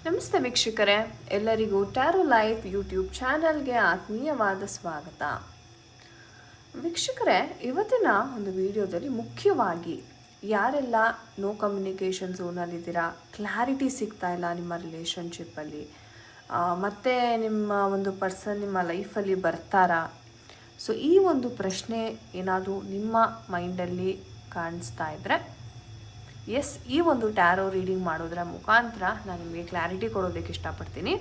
ನಮಸ್ತೆ ವೀಕ್ಷಕರೇ, ಎಲ್ಲರಿಗೂ ಟ್ಯಾರೋ ಲೈಫ್ ಯೂಟ್ಯೂಬ್ ಚಾನಲ್ಗೆ ಆತ್ಮೀಯವಾದ ಸ್ವಾಗತ. ವೀಕ್ಷಕರೇ, ಇವತ್ತಿನ ಒಂದು ವಿಡಿಯೋದಲ್ಲಿ ಮುಖ್ಯವಾಗಿ ಯಾರೆಲ್ಲ ನೋ ಕಮ್ಯುನಿಕೇಷನ್ ಝೋನಲ್ಲಿದ್ದೀರಾ, ಕ್ಲಾರಿಟಿ ಸಿಗ್ತಾ ಇಲ್ಲ ನಿಮ್ಮ ರಿಲೇಷನ್ಶಿಪ್ಪಲ್ಲಿ, ಮತ್ತು ನಿಮ್ಮ ಒಂದು ಪರ್ಸನ್ ನಿಮ್ಮ ಲೈಫಲ್ಲಿ ಬರ್ತಾರಾ, ಸೊ ಈ ಒಂದು ಪ್ರಶ್ನೆ ಏನಾದರೂ ನಿಮ್ಮ ಮೈಂಡಲ್ಲಿ ಕಾಣಿಸ್ತಾ ಇದ್ದರೆ ಈ ಒಂದು ಟ್ಯಾರೋ ರೀಡಿಂಗ್ ಮಾಡೋದ್ರ ಮುಖಾಂತರ ನಾನು ನಿಮಗೆ ಕ್ಲಾರಿಟಿ ಕೊಡೋದಕ್ಕೆ ಇಷ್ಟಪಡ್ತೀನಿ.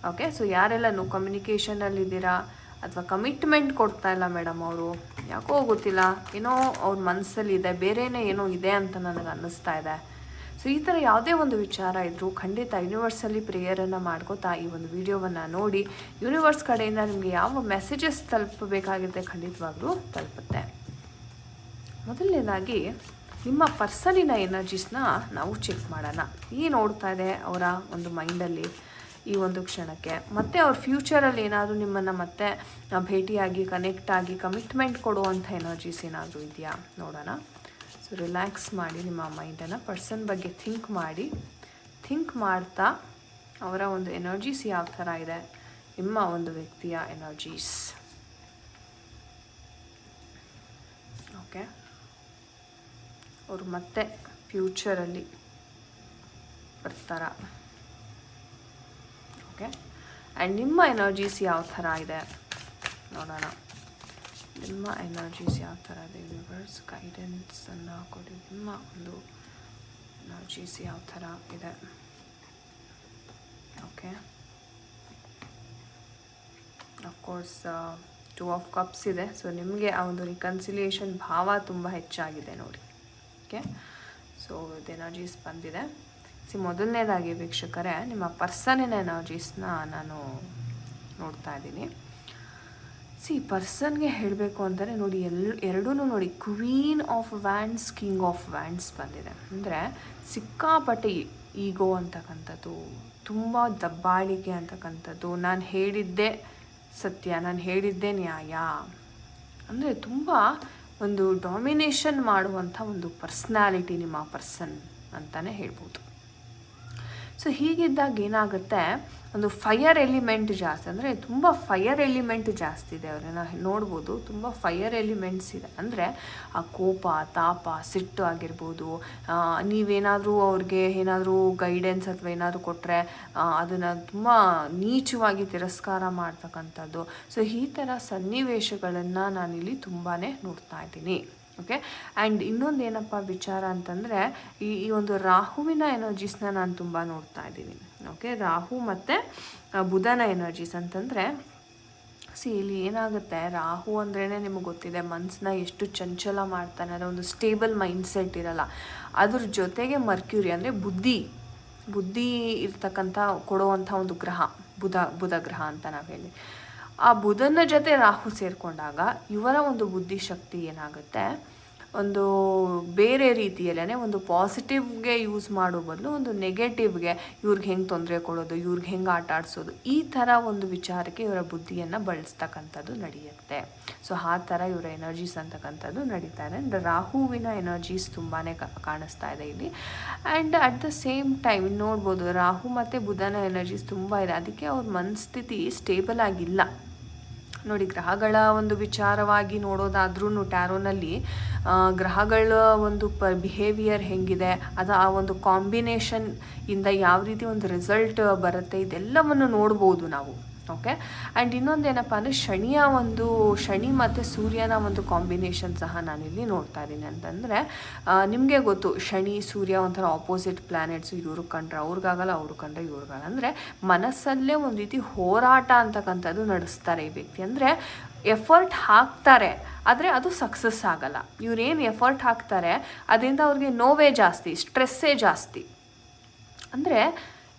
ಓಕೆ, ಸೊ ಯಾರೆಲ್ಲ ನೋ ಕಮ್ಯುನಿಕೇಷನಲ್ಲಿದ್ದೀರಾ ಅಥವಾ ಕಮಿಟ್ಮೆಂಟ್ ಕೊಡ್ತಾ ಇಲ್ಲ ಮೇಡಮ್, ಅವರು ಯಾಕೋ ಗೊತ್ತಿಲ್ಲ, ಏನೋ ಅವ್ರ ಮನಸ್ಸಲ್ಲಿ ಇದೆ, ಬೇರೆಯೇ ಏನೋ ಇದೆ ಅಂತ ನನಗೆ ಅನ್ನಿಸ್ತಾ ಇದೆ. ಸೊ ಈ ಥರ ಯಾವುದೇ ಒಂದು ವಿಚಾರ ಇದ್ದರೂ ಖಂಡಿತ ಯೂನಿವರ್ಸಲ್ಲಿ ಪ್ರೇಯರನ್ನು ಮಾಡ್ಕೋತಾ ಈ ಒಂದು ವಿಡಿಯೋವನ್ನು ನೋಡಿ ಯೂನಿವರ್ಸ್ ಕಡೆಯಿಂದ ನಿಮಗೆ ಯಾವ ಮೆಸೇಜಸ್ ತಲುಪಬೇಕಾಗಿರುತ್ತೆ ಖಂಡಿತವಾಗ್ಲೂ ತಲುಪುತ್ತೆ. ಮೊದಲನೇದಾಗಿ ನಿಮ್ಮ ಪರ್ಸನಿನ ಎನರ್ಜೀಸ್ನ ನಾವು ಚೆಕ್ ಮಾಡೋಣ. ಏನು ಓಡ್ತಾ ಇದೆ ಅವರ ಒಂದು ಮೈಂಡಲ್ಲಿ ಈ ಒಂದು ಕ್ಷಣಕ್ಕೆ, ಮತ್ತು ಅವ್ರ ಫ್ಯೂಚರಲ್ಲಿ ಏನಾದರೂ ನಿಮ್ಮನ್ನು ಮತ್ತೆ ಭೇಟಿಯಾಗಿ ಕನೆಕ್ಟ್ ಆಗಿ ಕಮಿಟ್ಮೆಂಟ್ ಕೊಡುವಂಥ ಎನರ್ಜೀಸ್ ಏನಾದರೂ ಇದೆಯಾ ನೋಡೋಣ. ಸೊ ರಿಲ್ಯಾಕ್ಸ್ ಮಾಡಿ ನಿಮ್ಮ ಮೈಂಡನ್ನು ಪರ್ಸನ್ ಬಗ್ಗೆ ಥಿಂಕ್ ಮಾಡ್ತಾ ಅವರ ಒಂದು ಎನರ್ಜೀಸ್ ಯಾವ ಥರ ಇದೆ, ನಿಮ್ಮ ಒಂದು ವ್ಯಕ್ತಿಯ ಎನರ್ಜೀಸ್. ಓಕೆ, ಅವರು ಮತ್ತೆ ಫ್ಯೂಚರಲ್ಲಿ ಬರ್ತಾರ. ಓಕೆ, ಆ್ಯಂಡ್ ನಿಮ್ಮ ಎನರ್ಜೀಸ್ ಯಾವ ಥರ ಇದೆ ನೋಡೋಣ. ನಿಮ್ಮ ಎನರ್ಜೀಸ್ ಯಾವ ಥರ ಇದೆ, ಯೂನಿವರ್ಸ್ ಗೈಡೆನ್ಸನ್ನು ಕೊಡಿ. ನಿಮ್ಮ ಒಂದು ಎನರ್ಜೀಸ್ ಯಾವ ಥರ ಇದೆ. ಓಕೆ, ಅಫ್ಕೋರ್ಸ್ 2 ಆಫ್ ಕಪ್ಸ್ ಇದೆ. ಸೊ ನಿಮಗೆ ಆ ಒಂದು ರಿಕನ್ಸಿಲಿಯೇಷನ್ ಭಾವ ತುಂಬ ಹೆಚ್ಚಾಗಿದೆ ನೋಡಿ. ಓಕೆ, ಸೊ ಇದು ಎನರ್ಜೀಸ್ ಬಂದಿದೆ. ಮೊದಲನೇದಾಗಿ ವೀಕ್ಷಕರೇ, ನಿಮ್ಮ ಪರ್ಸನಿನ ಎನರ್ಜೀಸ್ನ ನಾನು ನೋಡ್ತಾ ಇದ್ದೀನಿ. ಪರ್ಸನ್ಗೆ ಹೇಳಬೇಕು ಅಂದರೆ ನೋಡಿ, ಎರಡೂ ನೋಡಿ, queen of wands, king of wands ಬಂದಿದೆ. ಅಂದರೆ ಸಿಕ್ಕಾಪಟ್ಟೆ ಈಗೋ ಅಂತಕ್ಕಂಥದ್ದು, ತುಂಬ ದಬ್ಬಾಳಿಕೆ ಅಂತಕ್ಕಂಥದ್ದು, ನಾನು ಹೇಳಿದ್ದೇ ಸತ್ಯ, ನಾನು ಹೇಳಿದ್ದೇ ನ್ಯಾಯ, ಅಂದರೆ ತುಂಬ ಒಂದು ಡಾಮಿನೇಷನ್ ಮಾಡುವಂಥ ಒಂದು ಪರ್ಸ್ನಾಲಿಟಿ ನಿಮ್ಮ ಪರ್ಸನ್ ಅಂತಲೇ ಹೇಳ್ಬೋದು. ಸೊ ಹೀಗಿದ್ದಾಗ ಏನಾಗುತ್ತೆ, ಒಂದು ಫೈರ್ ಎಲಿಮೆಂಟ್ ಜಾಸ್ತಿ, ಅಂದರೆ ತುಂಬ ಫೈರ್ ಎಲಿಮೆಂಟ್ ಜಾಸ್ತಿ ಇದೆ. ಅವರನ್ನು ನೋಡ್ಬೋದು, ತುಂಬ ಫೈರ್ ಎಲಿಮೆಂಟ್ಸ್ ಇದೆ. ಅಂದರೆ ಆ ಕೋಪ, ತಾಪ, ಸಿಟ್ಟು ಆಗಿರ್ಬೋದು, ನೀವೇನಾದರೂ ಅವ್ರಿಗೆ ಏನಾದರೂ ಗೈಡೆನ್ಸ್ ಅಥವಾ ಏನಾದರೂ ಕೊಟ್ಟರೆ ಅದನ್ನು ತುಂಬ ನೀಚವಾಗಿ ತಿರಸ್ಕಾರ ಮಾಡ್ತಕ್ಕಂಥದ್ದು. ಸೊ ಈ ಥರ ಸನ್ನಿವೇಶಗಳನ್ನು ನಾನಿಲ್ಲಿ ತುಂಬಾ ನೋಡ್ತಾ ಇದ್ದೀನಿ. ಓಕೆ, ಆ್ಯಂಡ್ ಇನ್ನೊಂದು ಏನಪ್ಪ ವಿಚಾರ ಅಂತಂದರೆ, ಈ ಒಂದು ರಾಹುವಿನ ಎನರ್ಜೀಸ್ನ ನಾನು ತುಂಬ ನೋಡ್ತಾ ಇದ್ದೀನಿ. ಓಕೆ, ರಾಹು ಮತ್ತು ಬುಧನ ಎನರ್ಜೀಸ್ ಅಂತಂದರೆ, ಇಲ್ಲಿ ಏನಾಗುತ್ತೆ, ರಾಹು ಅಂದ್ರೇ ನಿಮಗೆ ಗೊತ್ತಿದೆ, ಮನಸ್ಸನ್ನ ಎಷ್ಟು ಚಂಚಲ ಮಾಡ್ತಾನೆ, ಅಂದರೆ ಒಂದು ಸ್ಟೇಬಲ್ ಮೈಂಡ್ಸೆಟ್ ಇರಲ್ಲ. ಅದ್ರ ಜೊತೆಗೆ ಮರ್ಕ್ಯೂರಿ ಅಂದರೆ ಬುದ್ಧಿ ಇರ್ತಕ್ಕಂಥ ಕೊಡುವಂಥ ಒಂದು ಗ್ರಹ ಬುಧ ಗ್ರಹ ಅಂತ ನಾವು ಹೇಳಿ. ಆ ಬುಧನ ಜೊತೆ ರಾಹು ಸೇರಿಕೊಂಡಾಗ ಇವರ ಒಂದು ಬುದ್ಧಿಶಕ್ತಿ ಏನಾಗುತ್ತೆ, ಒಂದು ಬೇರೆ ರೀತಿಯಲ್ಲೇ ಒಂದು ಪಾಸಿಟಿವ್ಗೆ ಯೂಸ್ ಮಾಡೋ ಬದಲು ಒಂದು ನೆಗೆಟಿವ್ಗೆ, ಇವ್ರಿಗೆ ಹೆಂಗೆ ತೊಂದರೆ ಕೊಡೋದು, ಇವ್ರಿಗೆ ಹೆಂಗೆ ಆಟ ಆಡಿಸೋದು, ಈ ಥರ ಒಂದು ವಿಚಾರಕ್ಕೆ ಇವರ ಬುದ್ಧಿಯನ್ನು ಬಳಸ್ತಕ್ಕಂಥದ್ದು ನಡೆಯುತ್ತೆ. ಸೊ ಆ ಥರ ಇವರ ಎನರ್ಜೀಸ್ ಅಂತಕ್ಕಂಥದ್ದು ನಡೀತಾ ಇದೆ. ಆ್ಯಂಡ್ ರಾಹುವಿನ ಎನರ್ಜೀಸ್ ತುಂಬಾ ಕಾಣಿಸ್ತಾ ಇದೆ ಇಲ್ಲಿ. And at the same time ನೋಡ್ಬೋದು, ರಾಹು ಮತ್ತು ಬುಧನ ಎನರ್ಜೀಸ್ ತುಂಬ ಇದೆ. ಅದಕ್ಕೆ ಅವ್ರ ಮನಸ್ಥಿತಿ ಸ್ಟೇಬಲ್ ಆಗಿಲ್ಲ ನೋಡಿ. ಗ್ರಹಗಳ ಒಂದು ವಿಚಾರವಾಗಿ ನೋಡೋದಾದ್ರೂ ಟ್ಯಾರೋನಲ್ಲಿ ಗ್ರಹಗಳ ಒಂದು ಬಿಹೇವಿಯರ್ ಹೆಂಗಿದೆ, ಅದು ಆ ಒಂದು ಕಾಂಬಿನೇಷನ್ ಇಂದ ಯಾವ ರೀತಿ ಒಂದು ರಿಸಲ್ಟ್ ಬರುತ್ತೆ, ಇದೆಲ್ಲವನ್ನು ನೋಡ್ಬೋದು ನಾವು. ಓಕೆ, ಆ್ಯಂಡ್ ಇನ್ನೊಂದೇನಪ್ಪ ಅಂದರೆ ಶನಿ ಮತ್ತು ಸೂರ್ಯನ ಒಂದು ಕಾಂಬಿನೇಷನ್ ಸಹ ನಾನಿಲ್ಲಿ ನೋಡ್ತಾ ಇದ್ದೀನಿ. ಅಂತಂದರೆ ನಿಮಗೆ ಗೊತ್ತು, ಶನಿ ಸೂರ್ಯ ಒಂಥರ ಆಪೋಸಿಟ್ ಪ್ಲ್ಯಾನೆಟ್ಸು, ಇವ್ರಿಗೆ ಕಂಡ್ರೆ ಅವ್ರಿಗಾಗಲ್ಲ, ಅವ್ರಿಗೆ ಕಂಡ್ರೆ ಇವ್ರಿಗಲ್ಲ. ಅಂದರೆ ಮನಸ್ಸಲ್ಲೇ ಒಂದು ರೀತಿ ಹೋರಾಟ ಅಂತಕ್ಕಂಥದ್ದು ನಡೆಸ್ತಾರೆ ಈ ವ್ಯಕ್ತಿ. ಅಂದರೆ ಎಫರ್ಟ್ ಹಾಕ್ತಾರೆ, ಆದರೆ ಅದು ಸಕ್ಸಸ್ ಆಗಲ್ಲ. ಇವ್ರೇನು ಎಫರ್ಟ್ ಹಾಕ್ತಾರೆ ಅದರಿಂದ ಅವ್ರಿಗೆ ನೋವೇ ಜಾಸ್ತಿ, ಸ್ಟ್ರೆಸ್ಸೇ ಜಾಸ್ತಿ. ಅಂದರೆ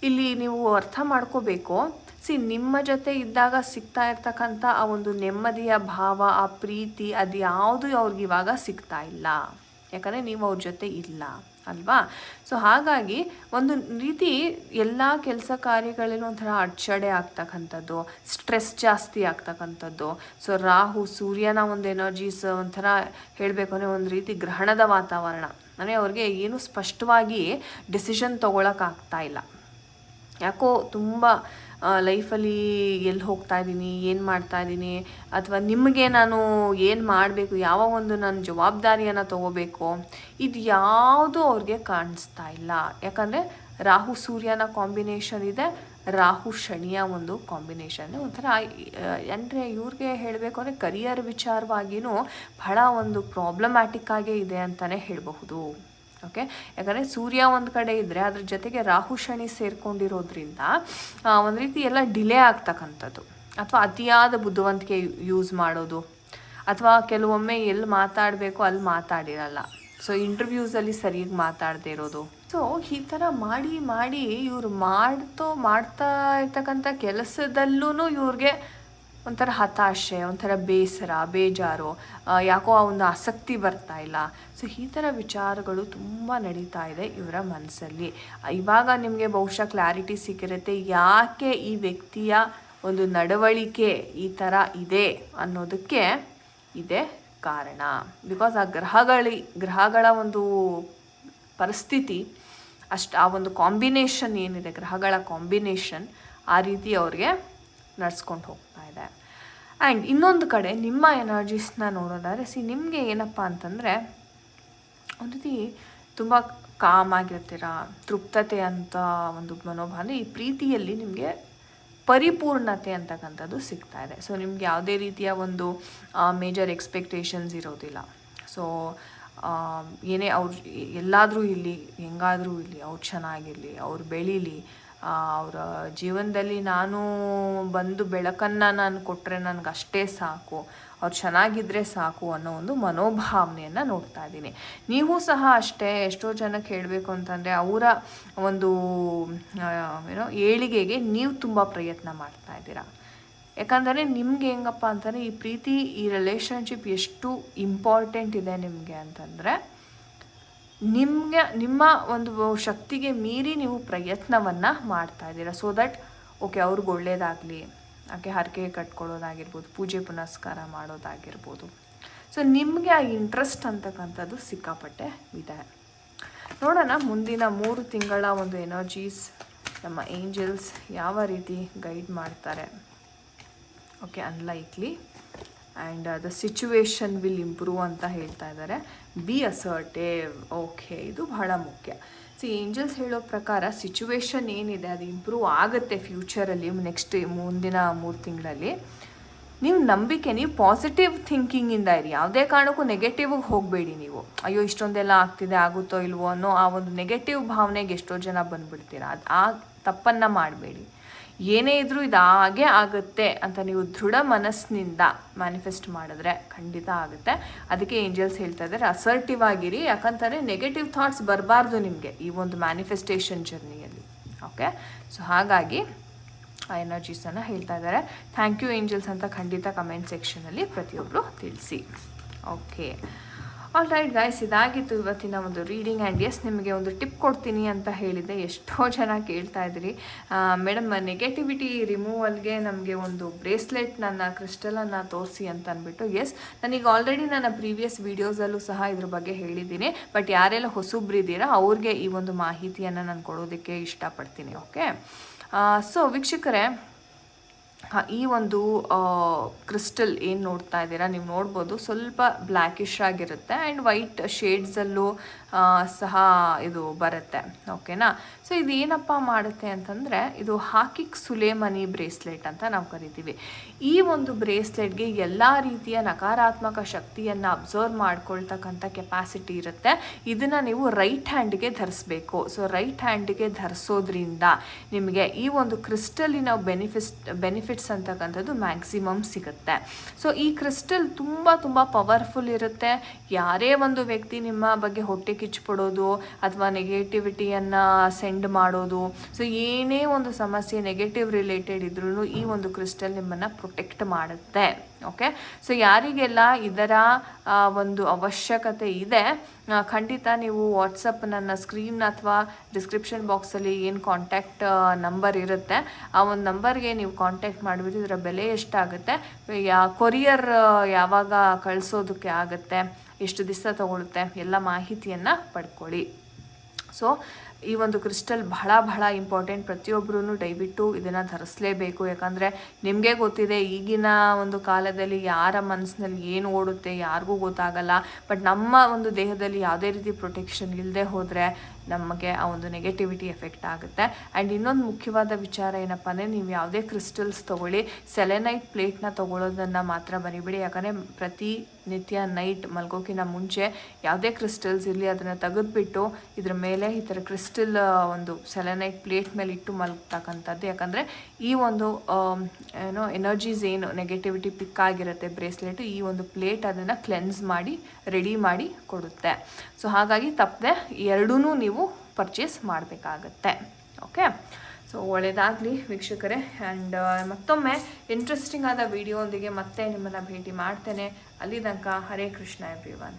ಇಲ್ಲಿ ನೀವು ಅರ್ಥ ಮಾಡ್ಕೋಬೇಕು, ನಿಮ್ಮ ಜೊತೆ ಇದ್ದಾಗ ಸಿಗ್ತಾ ಇರ್ತಕ್ಕಂಥ ಆ ಒಂದು ನೆಮ್ಮದಿಯ ಭಾವ, ಆ ಪ್ರೀತಿ, ಅದು ಯಾವುದು ಅವ್ರಿಗೆ ಇವಾಗ ಸಿಗ್ತಾ ಇಲ್ಲ. ಯಾಕಂದರೆ ನೀವು ಅವ್ರ ಜೊತೆ ಇಲ್ಲ ಅಲ್ವಾ. ಸೊ ಹಾಗಾಗಿ ಒಂದು ರೀತಿ ಎಲ್ಲ ಕೆಲಸ ಕಾರ್ಯಗಳಲ್ಲೂ ಒಂಥರ ಅಡ್ಚಣೆ ಆಗ್ತಕ್ಕಂಥದ್ದು, ಸ್ಟ್ರೆಸ್ ಜಾಸ್ತಿ ಆಗ್ತಕ್ಕಂಥದ್ದು. ಸೊ ರಾಹು ಸೂರ್ಯನ ಒಂದು ಎನರ್ಜೀಸ್ ಒಂಥರ ಹೇಳಬೇಕು ಅಂದರೆ ಒಂದು ರೀತಿ ಗ್ರಹಣದ ವಾತಾವರಣ. ಅಂದರೆ ಅವ್ರಿಗೆ ಏನು ಸ್ಪಷ್ಟವಾಗಿ ಡಿಸಿಷನ್ ತೊಗೊಳಕ್ಕಾಗ್ತಾ ಇಲ್ಲ. ಯಾಕೋ ತುಂಬ ಲೈಫಲ್ಲಿ ಎಲ್ಲಿ ಹೋಗ್ತಾ ಇದ್ದೀನಿ, ಏನು ಮಾಡ್ತಾ ಇದ್ದೀನಿ, ಅಥವಾ ನಿಮಗೆ ನಾನು ಏನು ಮಾಡಬೇಕು, ಯಾವ ಒಂದು ನಾನು ಜವಾಬ್ದಾರಿಯನ್ನು ತಗೋಬೇಕು, ಇದು ಯಾವುದೂ ಅವ್ರಿಗೆ ಕಾಣಿಸ್ತಾ ಇಲ್ಲ. ಯಾಕಂದರೆ ರಾಹು ಸೂರ್ಯನ ಕಾಂಬಿನೇಷನ್ ಇದೆ, ರಾಹು ಶನಿಯ ಒಂದು ಕಾಂಬಿನೇಷನ್ ಒಂಥರ ಅಂದರೆ ಇವ್ರಿಗೆ ಹೇಳಬೇಕು ಅಂದರೆ ಕರಿಯರ್ ವಿಚಾರವಾಗಿಯೂ ಬಹಳ ಒಂದು ಪ್ರಾಬ್ಲಮ್ಯಾಟಿಕ್ ಆಗೇ ಇದೆ ಅಂತಲೇ ಹೇಳಬಹುದು. ಓಕೆ, ಯಾಕಂದರೆ ಸೂರ್ಯ ಒಂದು ಕಡೆ ಇದ್ದರೆ ಅದ್ರ ಜೊತೆಗೆ ರಾಹು ಶನಿ ಸೇರ್ಕೊಂಡಿರೋದ್ರಿಂದ ಒಂದು ರೀತಿ ಎಲ್ಲ ಡಿಲೇ ಆಗ್ತಕ್ಕಂಥದ್ದು, ಅಥವಾ ಅತಿಯಾದ ಬುದ್ಧಿವಂತಿಕೆ ಯೂಸ್ ಮಾಡೋದು, ಅಥವಾ ಕೆಲವೊಮ್ಮೆ ಎಲ್ಲಿ ಮಾತಾಡಬೇಕು ಅಲ್ಲಿ ಮಾತಾಡಿರಲ್ಲ, ಸೊ ಇಂಟರ್ವ್ಯೂಸಲ್ಲಿ ಸರಿಯಾಗಿ ಮಾತಾಡದೇ ಇರೋದು. ಸೊ ಈ ಥರ ಮಾಡಿ ಮಾಡಿ ಇವ್ರು ಮಾಡ್ತಾ ಇರ್ತಕ್ಕಂಥ ಕೆಲಸದಲ್ಲೂ ಇವ್ರಿಗೆ ಒಂಥರ ಹತಾಶೆ, ಒಂಥರ ಬೇಸರ, ಬೇಜಾರು, ಯಾಕೋ ಆ ಒಂದು ಆಸಕ್ತಿ ಬರ್ತಾ ಇಲ್ಲ. ಸೊ ಈ ಥರ ವಿಚಾರಗಳು ತುಂಬ ನಡೀತಾ ಇದೆ ಇವರ ಮನಸ್ಸಲ್ಲಿ. ಇವಾಗ ನಿಮಗೆ ಬಹುಶಃ ಕ್ಲಾರಿಟಿ ಸಿಕ್ಕಿರುತ್ತೆ ಯಾಕೆ ಈ ವ್ಯಕ್ತಿಯ ಒಂದು ನಡವಳಿಕೆ ಈ ಥರ ಇದೆ ಅನ್ನೋದಕ್ಕೆ ಇದೇ ಕಾರಣ. ಬಿಕಾಸ್ ಆ ಗ್ರಹಗಳ ಒಂದು ಪರಿಸ್ಥಿತಿ ಆ ಒಂದು ಕಾಂಬಿನೇಷನ್ ಏನಿದೆ, ಗ್ರಹಗಳ ಕಾಂಬಿನೇಷನ್ ಆ ರೀತಿ ಅವ್ರಿಗೆ ನಡ್ಸ್ಕೊಂಡು ಹೋಗ್ತಾ ಇದೆ. ಆ್ಯಂಡ್ ಇನ್ನೊಂದು ಕಡೆ ನಿಮ್ಮ ಎನರ್ಜೀಸ್ನ ನೋಡೋದಾದರೆ ನಿಮಗೆ ಏನಪ್ಪ ಅಂತಂದರೆ ಒಂದು ರೀತಿ ತುಂಬ ಕಾಮ್ ಆಗಿರ್ತೀರ, ತೃಪ್ತತೆ ಅಂತ ಒಂದು ಮನೋಭಾವ, ಈ ಪ್ರೀತಿಯಲ್ಲಿ ನಿಮಗೆ ಪರಿಪೂರ್ಣತೆ ಅಂತಕ್ಕಂಥದ್ದು ಸಿಗ್ತಾ ಇದೆ. ಸೊ ನಿಮ್ಗೆ ಯಾವುದೇ ರೀತಿಯ ಒಂದು ಮೇಜರ್ ಎಕ್ಸ್ಪೆಕ್ಟೇಷನ್ಸ್ ಇರೋದಿಲ್ಲ. ಸೊ ಏನೇ ಅವ್ರು ಎಲ್ಲಾದರೂ ಇಲ್ಲಿ ಹೆಂಗಾದರೂ ಇಲ್ಲಿ ಅವ್ರು ಚೆನ್ನಾಗಿರಲಿ, ಅವ್ರು ಬೆಳೀಲಿ, ಅವರ ಜೀವನದಲ್ಲಿ ನಾನು ಬಂದು ಬೆಳಕನ್ನು ನಾನು ಕೊಟ್ಟರೆ ನನಗೆ ಅಷ್ಟೇ ಸಾಕು, ಅವ್ರು ಚೆನ್ನಾಗಿದ್ದರೆ ಸಾಕು ಅನ್ನೋ ಒಂದು ಮನೋಭಾವನೆಯನ್ನು ನೋಡ್ತಾ ಇದ್ದೀನಿ. ನೀವು ಸಹ ಅಷ್ಟೇ. ಎಷ್ಟೋ ಜನಕ್ಕೆ ಹೇಳಬೇಕು ಅಂತಂದರೆ ಅವರ ಒಂದು ಏಳಿಗೆಗೆ ನೀವು ತುಂಬ ಪ್ರಯತ್ನ ಮಾಡ್ತಾ ಇದ್ದೀರಾ. ಯಾಕಂದರೆ ನಿಮಗೆ ಹೆಂಗಪ್ಪ ಅಂತಂದರೆ ಈ ಪ್ರೀತಿ, ಈ ರಿಲೇಷನ್ಶಿಪ್ ಎಷ್ಟು ಇಂಪಾರ್ಟೆಂಟ್ ಇದೆ ನಿಮಗೆ ಅಂತಂದರೆ ನಿಮ್ಮ ಒಂದು ಶಕ್ತಿಗೆ ಮೀರಿ ನೀವು ಪ್ರಯತ್ನವನ್ನು ಮಾಡ್ತಾ ಇದ್ದೀರಾ. ಸೊ ದಟ್ ಓಕೆ ಅವ್ರಿಗೆ ಒಳ್ಳೆಯದಾಗಲಿ, ಹಾಗೆ ಹರಕೆ ಕಟ್ಕೊಳ್ಳೋದಾಗಿರ್ಬೋದು, ಪೂಜೆ ಪುನಸ್ಕಾರ ಮಾಡೋದಾಗಿರ್ಬೋದು. ಸೊ ನಿಮಗೆ ಆ ಇಂಟ್ರೆಸ್ಟ್ ಅಂತಕ್ಕಂಥದ್ದು ಸಿಕ್ಕಾಪಟ್ಟೆ ಇದೆ. ನೋಡೋಣ ಮುಂದಿನ 3 ತಿಂಗಳ ಒಂದು ಎನರ್ಜೀಸ್ ನಮ್ಮ ಏಂಜಲ್ಸ್ ಯಾವ ರೀತಿ ಗೈಡ್ ಮಾಡ್ತಾರೆ. Okay, unlikely and the situation will improve ಅಂತ ಹೇಳ್ತಾ ಇದ್ದಾರೆ. B assertive. ಓಕೆ, ಇದು ಬಹಳ ಮುಖ್ಯ. ಏಂಜಲ್ಸ್ ಹೇಳೋ ಪ್ರಕಾರ ಸಿಚುವೇಶನ್ ಏನಿದೆ ಅದು ಇಂಪ್ರೂವ್ ಆಗುತ್ತೆ ಫ್ಯೂಚರಲ್ಲಿ, ಮುಂದಿನ 3 ತಿಂಗಳಲ್ಲಿ. ನೀವು ನಂಬಿಕೆ, ನೀವು ಪಾಸಿಟಿವ್ ಥಿಂಕಿಂಗಿಂದ ಇರಿ. ಯಾವುದೇ ಕಾರಣಕ್ಕೂ ನೆಗೆಟಿವ್ಗೆ ಹೋಗಬೇಡಿ. ನೀವು ಅಯ್ಯೋ ಇಷ್ಟೊಂದೆಲ್ಲ ಆಗ್ತಿದೆ, ಆಗುತ್ತೋ ಇಲ್ವೋ ಅನ್ನೋ ಆ ಒಂದು ನೆಗೆಟಿವ್ ಭಾವನೆಗೆ ಎಷ್ಟೋ ಜನ ಬಂದುಬಿಡ್ತೀರ. ಆ ತಪ್ಪನ್ನು ಮಾಡಬೇಡಿ. ಏನೇ ಇದ್ರೂ ಇದು ಹಾಗೆ ಆಗುತ್ತೆ ಅಂತ ನೀವು ದೃಢ ಮನಸ್ಸಿನಿಂದ ಮ್ಯಾನಿಫೆಸ್ಟ್ ಮಾಡಿದ್ರೆ ಖಂಡಿತ ಆಗುತ್ತೆ. ಅದಕ್ಕೆ ಏಂಜಲ್ಸ್ ಹೇಳ್ತಾ ಇದ್ದಾರೆ ಅಸರ್ಟಿವ್ ಆಗಿರಿ. ಯಾಕಂತಂದರೆ ನೆಗೆಟಿವ್ ಥಾಟ್ಸ್ ಬರಬಾರ್ದು ನಿಮಗೆ ಈ ಒಂದು ಮ್ಯಾನಿಫೆಸ್ಟೇಷನ್ ಜರ್ನಿಯಲ್ಲಿ. ಓಕೆ, ಸೊ ಹಾಗಾಗಿ ಆ ಎನರ್ಜೀಸನ್ನು ಹೇಳ್ತಾ ಇದ್ದಾರೆ. ಥ್ಯಾಂಕ್ ಯು ಏಂಜಲ್ಸ್ ಅಂತ ಖಂಡಿತ ಕಮೆಂಟ್ ಸೆಕ್ಷನಲ್ಲಿ ಪ್ರತಿಯೊಬ್ಬರು ತಿಳಿಸಿ. ಓಕೆ, ಆಲ್ ರೈಟ್ ಗೈಸ್, ಇದಾಗಿತ್ತು ಇವತ್ತಿನ ಒಂದು ರೀಡಿಂಗ್. ಆ್ಯಂಡ್ ಎಸ್, ನಿಮಗೆ ಒಂದು ಟಿಪ್ ಕೊಡ್ತೀನಿ ಅಂತ ಹೇಳಿದೆ. ಎಷ್ಟೋ ಜನ ಕೇಳ್ತಾ ಇದ್ರಿ ಮೇಡಮ್ ನೆಗೆಟಿವಿಟಿ ರಿಮೂವಲ್ಗೆ ನಮಗೆ ಒಂದು ಬ್ರೇಸ್ಲೆಟ್, ನನ್ನ ಕ್ರಿಸ್ಟಲನ್ನು ತೋರಿಸಿ ಅಂತ ಅಂದ್ಬಿಟ್ಟು. ಎಸ್, ನನಗೆ ಆಲ್ರೆಡಿ ನನ್ನ ಪ್ರೀವಿಯಸ್ ವೀಡಿಯೋಸಲ್ಲೂ ಸಹ ಇದ್ರ ಬಗ್ಗೆ ಹೇಳಿದ್ದೀನಿ. ಬಟ್ ಯಾರೆಲ್ಲ ಹೊಸಬ್ರಿದ್ದೀರಾ ಅವ್ರಿಗೆ ಈ ಒಂದು ಮಾಹಿತಿಯನ್ನು ನಾನು ಕೊಡೋದಕ್ಕೆ ಇಷ್ಟಪಡ್ತೀನಿ. ಓಕೆ, ಸೊ ವೀಕ್ಷಕರೇ, ಈ ಒಂದು ಕ್ರಿಸ್ಟಲ್ ಏನು ನೋಡ್ತಾ ಇದ್ದೀರಾ, ನೀವು ನೋಡ್ಬೋದು ಸ್ವಲ್ಪ ಬ್ಲ್ಯಾಕಿಶ್ ಆಗಿರುತ್ತೆ ಆ್ಯಂಡ್ ವೈಟ್ ಶೇಡ್ಸಲ್ಲೂ ಸಹ ಇದು ಬರುತ್ತೆ. ಓಕೆನಾ. ಸೊ ಇದು ಏನಪ್ಪ ಮಾಡುತ್ತೆ ಅಂತಂದರೆ, ಇದು ಹಾಕಿಕ್ ಸುಲೇಮನಿ ಬ್ರೇಸ್ಲೆಟ್ ಅಂತ ನಾವು ಕರಿತೀವಿ. ಈ ಒಂದು ಬ್ರೇಸ್ಲೆಟ್ಗೆ ಎಲ್ಲ ರೀತಿಯ ನಕಾರಾತ್ಮಕ ಶಕ್ತಿಯನ್ನು ಅಬ್ಸರ್ವ್ ಮಾಡ್ಕೊಳ್ತಕ್ಕಂಥ ಕೆಪಾಸಿಟಿ ಇರುತ್ತೆ. ಇದನ್ನು ನೀವು ರೈಟ್ ಹ್ಯಾಂಡ್ಗೆ ಧರಿಸ್ಬೇಕು. ಸೊ ರೈಟ್ ಹ್ಯಾಂಡ್ಗೆ ಧರಿಸೋದ್ರಿಂದ ನಿಮಗೆ ಈ ಒಂದು ಕ್ರಿಸ್ಟಲಿನ ಬೆನಿಫಿಟ್ಸ್ ಅಂತಕ್ಕಂಥದ್ದು ಮ್ಯಾಕ್ಸಿಮಮ್ ಸಿಗುತ್ತೆ. ಸೊ ಈ ಕ್ರಿಸ್ಟಲ್ ತುಂಬ ಪವರ್ಫುಲ್ ಇರುತ್ತೆ. ಯಾರೇ ಒಂದು ವ್ಯಕ್ತಿ ನಿಮ್ಮ ಬಗ್ಗೆ ಹೊಟ್ಟೆ ಕಿಚ್ಚುಪಡೋದು ಅಥವಾ ನೆಗೆಟಿವಿಟಿಯನ್ನು ಸೆಂಡ್ ಮಾಡೋದು, ಸೊ ಏನೇ ಒಂದು ಸಮಸ್ಯೆ ನೆಗೆಟಿವ್ ರಿಲೇಟೆಡ್ ಇದ್ರೂ ಈ ಒಂದು ಕ್ರಿಸ್ಟಲ್ ನಿಮ್ಮನ್ನು ಪ್ರೊಟೆಕ್ಟ್ ಮಾಡುತ್ತೆ. ಓಕೆ, ಸೊ ಯಾರಿಗೆಲ್ಲ ಇದರ ಒಂದು ಅವಶ್ಯಕತೆ ಇದೆ, ಖಂಡಿತ ನೀವು ವಾಟ್ಸಪ್ ನನ್ನ ಸ್ಕ್ರೀನ್ ಅಥವಾ ಡಿಸ್ಕ್ರಿಪ್ಷನ್ ಬಾಕ್ಸಲ್ಲಿ ಏನು ಕಾಂಟ್ಯಾಕ್ಟ್ ನಂಬರ್ ಇರುತ್ತೆ ಆ ಒಂದು ನಂಬರ್ಗೆ ನೀವು ಕಾಂಟ್ಯಾಕ್ಟ್ ಮಾಡಿಬಿಟ್ಟು ಇದರ ಬೆಲೆ ಎಷ್ಟಾಗುತ್ತೆ, ಕೊರಿಯರ್ ಯಾವಾಗ ಕಳಿಸೋದಕ್ಕೆ ಆಗುತ್ತೆ, ಎಷ್ಟು ದಿವಸ ತಗೊಳುತ್ತೆ, ಎಲ್ಲ ಮಾಹಿತಿಯನ್ನು ಪಡ್ಕೊಳ್ಳಿ. ಸೊ ಈ ಒಂದು ಕ್ರಿಸ್ಟಲ್ ಬಹಳ ಬಹಳ ಇಂಪಾರ್ಟೆಂಟ್. ಪ್ರತಿಯೊಬ್ಬರೂ ದಯವಿಟ್ಟು ಇದನ್ನು ಧರಿಸಲೇಬೇಕು. ಯಾಕಂದರೆ ನಿಮಗೆ ಗೊತ್ತಿದೆ ಈಗಿನ ಒಂದು ಕಾಲದಲ್ಲಿ ಯಾರ ಮನಸ್ಸಿನಲ್ಲಿ ಏನು ಓಡುತ್ತೆ ಯಾರಿಗೂ ಗೊತ್ತಾಗಲ್ಲ. ಬಟ್ ನಮ್ಮ ಒಂದು ದೇಹದಲ್ಲಿ ಯಾವುದೇ ರೀತಿ ಪ್ರೊಟೆಕ್ಷನ್ ಇಲ್ಲದೆ ಹೋದರೆ ನಮಗೆ ಆ ಒಂದು ನೆಗೆಟಿವಿಟಿ ಎಫೆಕ್ಟ್ ಆಗುತ್ತೆ. ಆ್ಯಂಡ್ ಇನ್ನೊಂದು ಮುಖ್ಯವಾದ ವಿಚಾರ ಏನಪ್ಪ ಅಂದರೆ, ನೀವು ಯಾವುದೇ ಕ್ರಿಸ್ಟಲ್ಸ್ ತೊಗೊಳ್ಳಿ, ಸೆಲೆನೈಟ್ ಪ್ಲೇಟ್ನ ತೊಗೊಳ್ಳೋದನ್ನು ಮಾತ್ರ ಬರಿಬೇಡಿ. ಯಾಕಂದರೆ ಪ್ರತಿನಿತ್ಯ ನೈಟ್ ಮಲ್ಗೋಕ್ಕಿಂತ ಮುಂಚೆ ಯಾವುದೇ ಕ್ರಿಸ್ಟಲ್ಸ್ ಇರಲಿ ಅದನ್ನು ತೆಗೆದುಬಿಟ್ಟು ಇದ್ರ ಮೇಲೆ ಈ ಥರ ಕ್ರಿಸ್ಟಲ್ ಒಂದು ಸೆಲೆನೈಟ್ ಪ್ಲೇಟ್ ಮೇಲೆ ಇಟ್ಟು ಮಲ್ಗತಕ್ಕಂಥದ್ದು. ಯಾಕಂದರೆ ಈ ಒಂದು ಎನರ್ಜೀಸ್ ಏನು ನೆಗೆಟಿವಿಟಿ ಪಿಕ್ ಆಗಿರುತ್ತೆ ಬ್ರೇಸ್ಲೆಟು, ಈ ಒಂದು ಪ್ಲೇಟ್ ಅದನ್ನು ಕ್ಲೆನ್ಸ್ ಮಾಡಿ ರೆಡಿ ಮಾಡಿ ಕೊಡುತ್ತೆ. ಸೊ ಹಾಗಾಗಿ ತಪ್ಪದೆ ಎರಡೂ ನೀವು ಪರ್ಚೇಸ್ ಮಾಡಬೇಕಾಗತ್ತೆ. ಓಕೆ, ಸೊ ಒಳ್ಳೆಯದಾಗಲಿ ವೀಕ್ಷಕರೇ. ಆ್ಯಂಡ್ ಮತ್ತೊಮ್ಮೆ ಇಂಟ್ರೆಸ್ಟಿಂಗ್ ಆದ ವಿಡಿಯೋ ಒಂದಿಗೆ ಮತ್ತೆ ನಿಮ್ಮನ್ನು ಭೇಟಿ ಮಾಡ್ತೇನೆ. ಅಲ್ಲಿ ತನಕ ಹರೇ ಕೃಷ್ಣ ಎವ್ರಿವನ್.